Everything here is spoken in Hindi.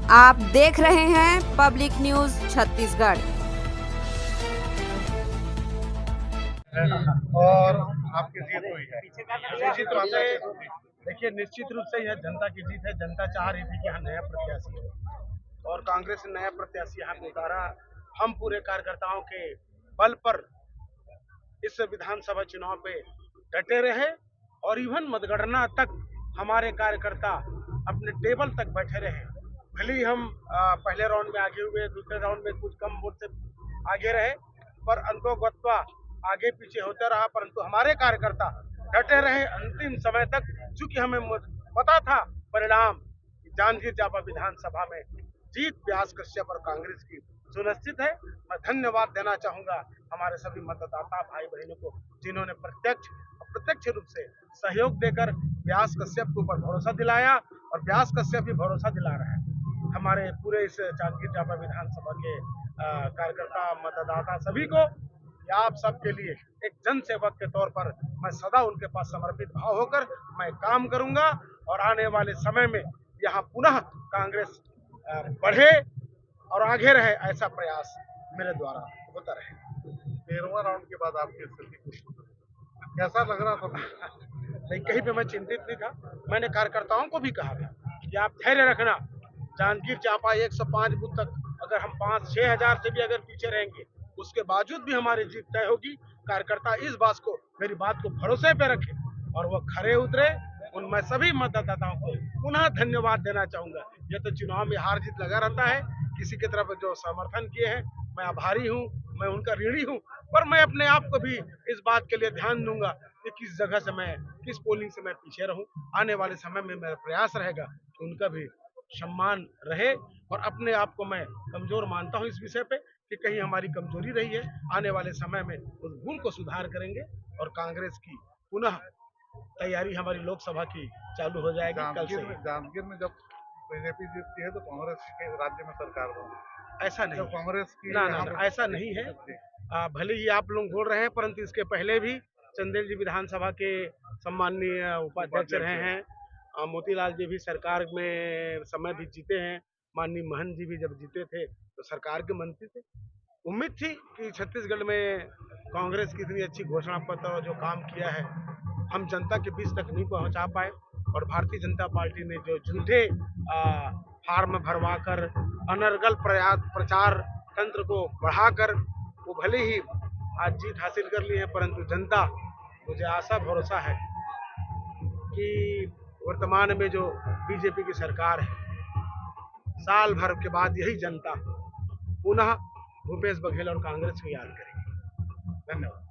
आप देख रहे हैं पब्लिक न्यूज छत्तीसगढ़। और आपकी जीत हुई है। निश्चित रूप से देखिए, निश्चित रूप से यह जनता की जीत है। जनता चाह रही थी कि यहाँ नया प्रत्याशी हो और कांग्रेस ने नया प्रत्याशी यहाँ पे उतारा। हम पूरे कार्यकर्ताओं के बल पर इस विधानसभा चुनाव पे डटे रहे और इवन मतगणना तक हमारे कार्यकर्ता अपने टेबल तक बैठे रहे। भले ही हम पहले राउंड में आगे हुए, दूसरे राउंड में कुछ कम वोट से आगे रहे, पर अंतोगत्वा आगे पीछे होता रहा, परंतु हमारे कार्यकर्ता डटे रहे अंतिम समय तक। चूंकि हमें पता था परिणाम जांजगीर चांपा विधानसभा में जीत व्यास कश्यप और कांग्रेस की सुनिश्चित है। मैं धन्यवाद देना चाहूंगा हमारे सभी मतदाता भाई बहनों को, जिन्होंने प्रत्यक्ष रूप से सहयोग देकर व्यास कश्यप के ऊपर भरोसा दिलाया और व्यास कश्यप भी भरोसा दिला रहा है हमारे पूरे इस जांजगीर चांपा विधानसभा के कार्यकर्ता मतदाता सभी को। आप सबके लिए एक जन सेवक के तौर पर मैं सदा उनके पास समर्पित भाव होकर मैं काम करूंगा और आने वाले समय में यहाँ पुनः कांग्रेस बढ़े और आगे रहे, ऐसा प्रयास मेरे द्वारा होता रहे। 13वां राउंड के बाद आपकी स्थिति कैसा लग रहा था? नहीं, कहीं पे मैं चिंतित नहीं था। मैंने कार्यकर्ताओं को भी कहा था कि आप धैर्य रखना। जांजगीर चांपा 105 बूथ तक अगर हम 5-6 हजार से भी अगर पीछे रहेंगे, उसके बावजूद भी हमारी जीत तय होगी। कार्यकर्ता इस बात को, मेरी बात को भरोसे पे रखे और वो खरे उतरे। मैं सभी मतदाताओं को पुनः धन्यवाद देना चाहूंगा। यह तो चुनाव में हार जीत लगा रहता है, किसी की तरफ जो समर्थन किए हैं मैं आभारी हूँ, मैं उनका ऋणी हूँ, पर मैं अपने आप को भी इस बात के लिए ध्यान दूंगा कि किस जगह से मैं, किस पोलिंग से मैं पीछे रहूं। आने वाले समय में मेरा प्रयास रहेगा कि उनका भी सम्मान रहे और अपने आप को मैं कमजोर मानता हूं इस विषय पे कि कहीं हमारी कमजोरी रही है। आने वाले समय में उस भूल को सुधार करेंगे और कांग्रेस की पुनः तैयारी हमारी लोकसभा की चालू हो जाएगी। कल से जांजगीर में जब बीजेपी जीतती है तो कांग्रेस के राज्य में सरकार बनी, ऐसा नहीं, कांग्रेस की ना ऐसा नहीं है। भले ही आप लोग बोल रहे हैं, परंतु इसके पहले भी चंदेल जी विधानसभा के सम्माननीय उपाध्यक्ष रहे हैं। मोतीलाल जी भी सरकार में समय भी जीते हैं। माननीय महन जी भी जब जीते थे तो सरकार के मंत्री थे। उम्मीद थी कि छत्तीसगढ़ में कांग्रेस की इतनी अच्छी घोषणा पत्र और जो काम किया है हम जनता के बीच तक नहीं पहुंचा पाए, और भारतीय जनता पार्टी ने जो झूठे फार्म भरवाकर अनर्गल प्रचार तंत्र को बढ़ाकर वो भले ही आज जीत हासिल कर ली है, परंतु जनता, मुझे आशा भरोसा है कि वर्तमान में जो बीजेपी की सरकार है, साल भर के बाद यही जनता पुनः भूपेश बघेल और कांग्रेस को याद करेगी। धन्यवाद।